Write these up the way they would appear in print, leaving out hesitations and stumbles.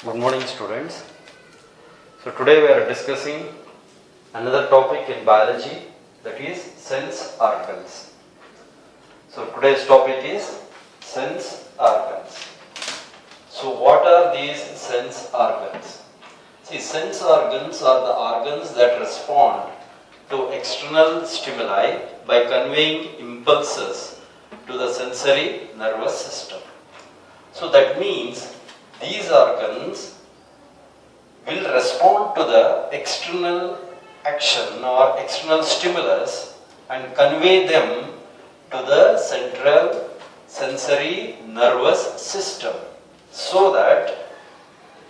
Good morning, students. So today we are discussing another topic in biology, that is sense organs. So today's topic is sense organs. So what are these sense organs? See, sense organs are the organs that respond to external stimuli by conveying impulses to the sensory nervous system. So that means these organs will respond to the external action or external stimulus and convey them to the central sensory nervous system so that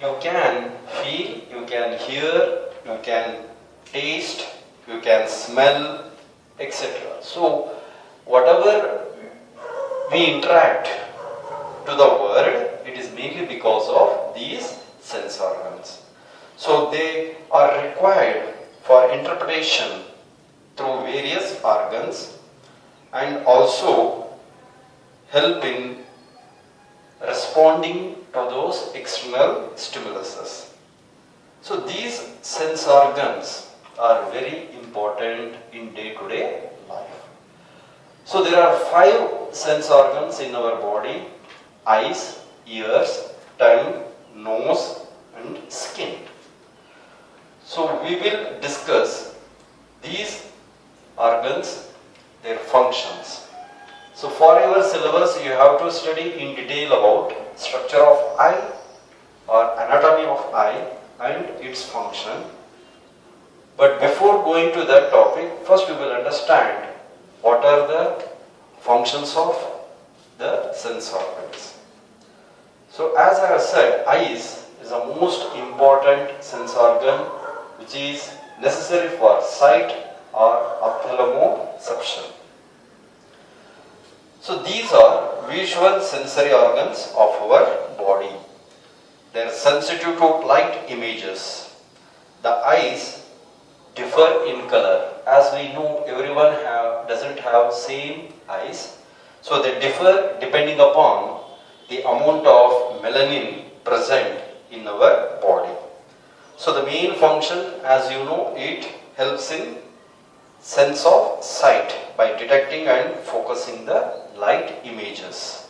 you can feel, you can hear, you can taste, you can smell, etc. So whatever we interact to the world, it is mainly because of these sense organs. So they are required for interpretation through various organs and also help in responding to those external stimuluses. So these sense organs are very important in day-to-day life. So there are 5 sense organs in our body: eyes, ears, tongue, nose and skin. So we will discuss these organs, their functions. So for your syllabus you have to study in detail about structure of eye or anatomy of eye and its function. But before going to that topic, first we will understand what are the functions of the sense organs. So as I have said, eyes is the most important sense organ which is necessary for sight or ophthalmoception. So these are visual sensory organs of our body. They are sensitive to light images. The eyes differ in color. As we know, everyone doesn't have same eyes. So they differ depending upon the amount of melanin present in our body. So the main function, as you know, it helps in sense of sight by detecting and focusing the light images.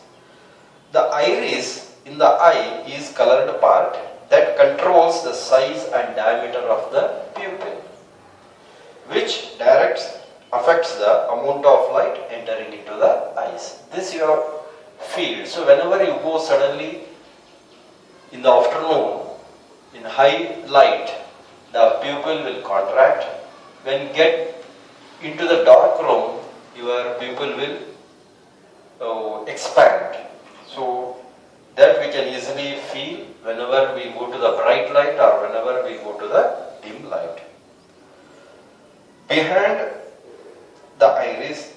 The iris in the eye is colored part that controls the size and diameter of the pupil, which affects the amount of light entering into the eyes. This you have feel. So whenever you go suddenly in the afternoon in high light, the pupil will contract. When get into the dark room, your pupil will expand. So that we can easily feel whenever we go to the bright light or whenever we go to the dim light. Behind the iris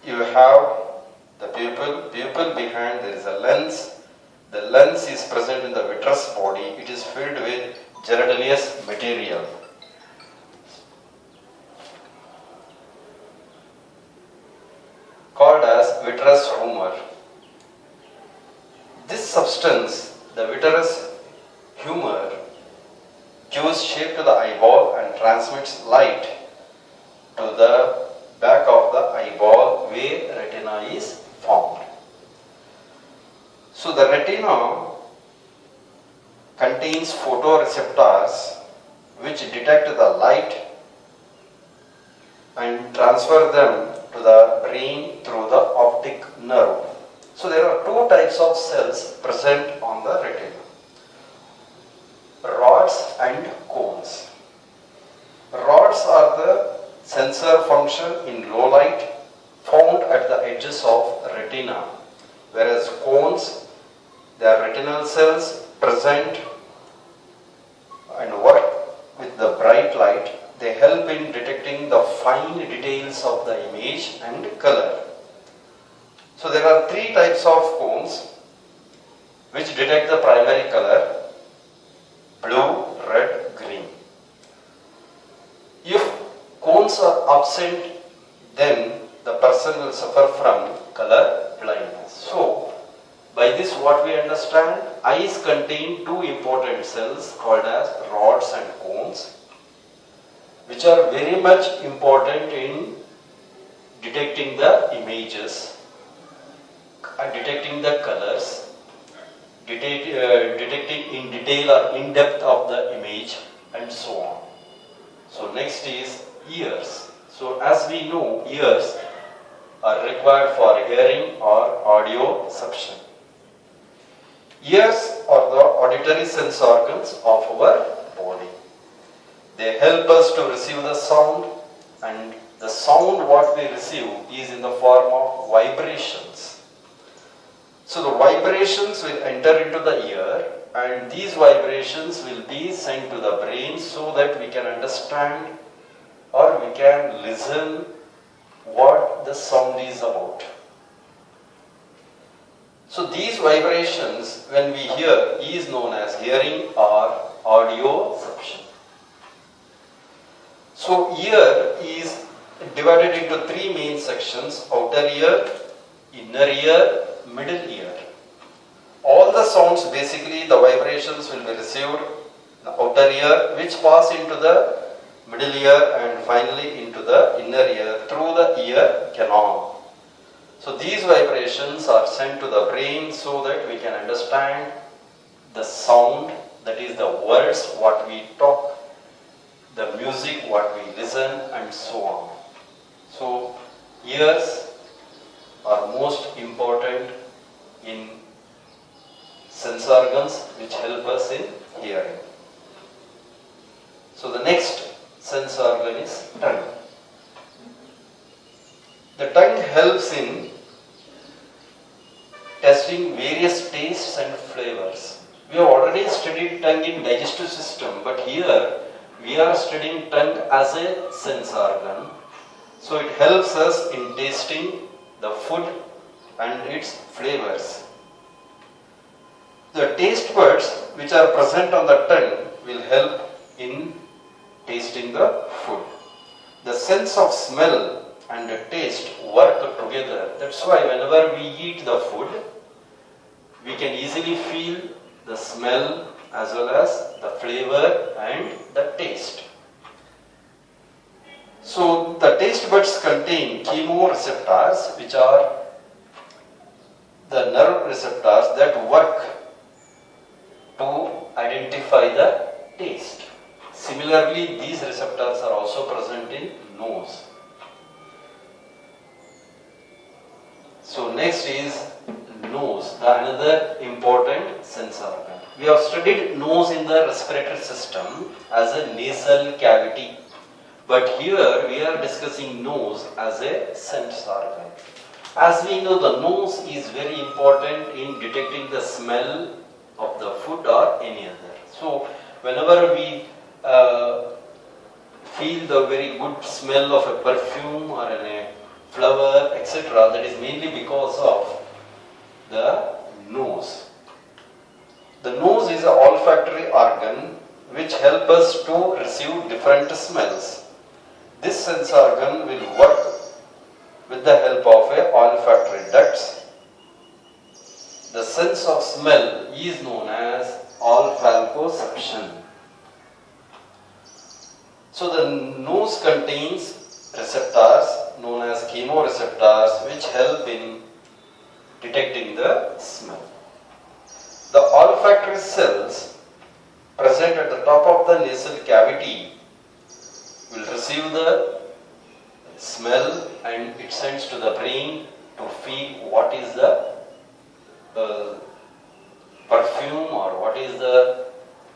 you have the pupil behind there is a lens. The lens is present in the vitreous body. It is filled with gelatinous material. Called as vitreous humor. This substance, the vitreous humor, gives shape to the eyeball and transmits light to the back of the eyeball where retina is formed. So the retina contains photoreceptors which detect the light and transfer them to the brain through the optic nerve. So there are 2 types of cells present on the retina: rods and cones. Rods are the sensor function in low light found at the edges of retina, whereas cones, they are retinal cells present and work with the bright light. They help in detecting the fine details of the image and color. So there are 3 types of cones which detect the primary color: blue, red, green. If cones are absent, then the person will suffer from color blindness. So by this what we understand? Eyes contain two important cells called as rods and cones, which are very much important in detecting the images, detecting the colors, detecting in detail or in depth of the image, and so on. So next is ears. So as we know, ears are required for hearing or audio perception. Ears are the auditory sense organs of our body. They help us to receive the sound, and the sound what we receive is in the form of vibrations. So the vibrations will enter into the ear, and these vibrations will be sent to the brain so that we can understand or we can listen what the sound is about. So these vibrations, when we hear, is known as hearing or audio perception. So ear is divided into three main sections: outer ear, inner ear, middle ear. All the sounds, basically the vibrations will be received in the outer ear, which pass into the middle ear and finally into the inner ear through the ear canal. So these vibrations are sent to the brain so that we can understand the sound, that is the words what we talk, the music what we listen, and so on. So ears are most important in sense organs which help us in hearing. So the next sense organ is tongue. The tongue helps in testing various tastes and flavors. We have already studied tongue in digestive system, but here we are studying tongue as a sense organ. So it helps us in tasting the food and its flavors. The taste buds which are present on the tongue will help in tasting the food. The sense of smell and the taste work together. That's why whenever we eat the food, we can easily feel the smell as well as the flavor and the taste. So the taste buds contain chemoreceptors, which are the nerve receptors that work to identify the taste. Similarly, these receptors are also present in nose. So next is nose, another important sense organ. We have studied nose in the respiratory system as a nasal cavity, but here we are discussing nose as a sense organ. As we know, the nose is very important in detecting the smell of the food or any other. So whenever we feel the very good smell of a perfume or a flower, etc., that is mainly because of the nose. The nose is an olfactory organ which helps us to receive different smells. This sense organ will work with the help of a olfactory ducts. The sense of smell is known as olfactoception. So the nose contains receptors known as chemoreceptors which help in detecting the smell. The olfactory cells present at the top of the nasal cavity will receive the smell and it sends to the brain to feel what is the perfume or what is the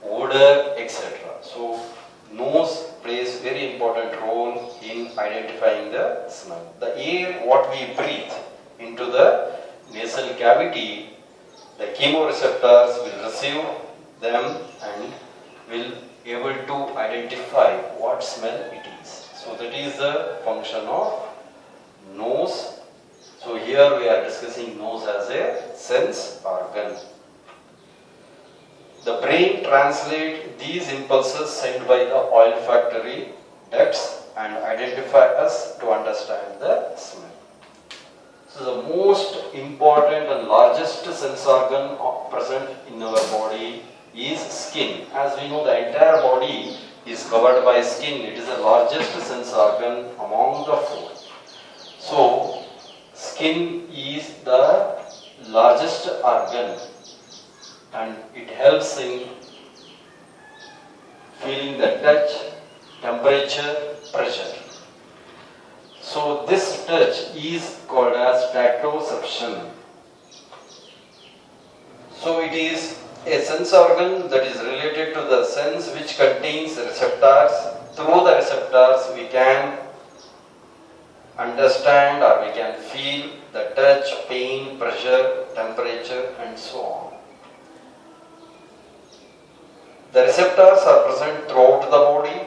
odor, etc. So nose plays very important role in identifying the smell. The air what we breathe into the nasal cavity, the chemoreceptors will receive them and will able to identify what smell it is. So that is the function of nose. So here we are discussing nose as a sense organ. The brain translates these impulses sent by the olfactory ducts and identify us to understand the smell. So the most important and largest sense organ present in our body is skin. As we know, the entire body is covered by skin. It is the largest sense organ among the four. So skin is the largest organ and it helps in feeling the touch, temperature, pressure. So this touch is called as tactoception. So it is a sense organ that is related to the sense which contains receptors. Through the receptors we can understand or we can feel the touch, pain, pressure, temperature and so on. The receptors are present throughout the body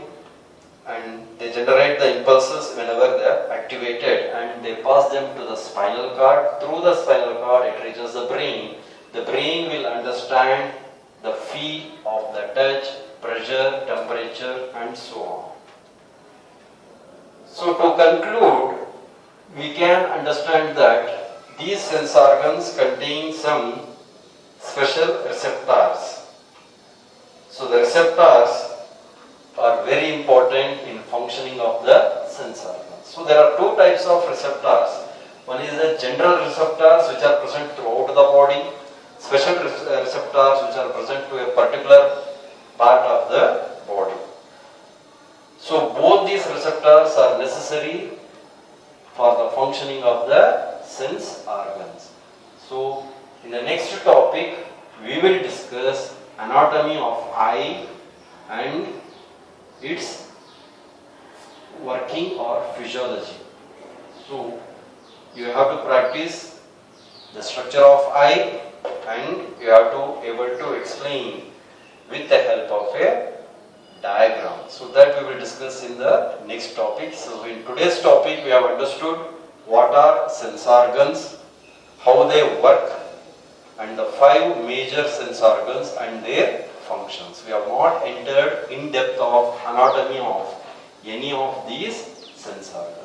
and they generate the impulses whenever they are activated and they pass them to the spinal cord. Through the spinal cord it reaches the brain. The brain will understand the feel of the touch, pressure, temperature and so on. So to conclude, we can understand that these sense organs contain some special receptors. So the receptors are very important in functioning of the sense organs. So there are two types of receptors. One is the general receptors which are present throughout the body, special receptors which are present to a particular part of the body. So both these receptors are necessary for the functioning of the sense organs. So in the next topic we will discuss anatomy of eye and its working or physiology. So you have to practice the structure of eye and you have to able to explain with the help of a diagram. So that we will discuss in the next topic. So in today's topic we have understood what are sense organs, how they work and the 5 major sense organs and their functions. We have not entered in depth of anatomy of any of these sense organs.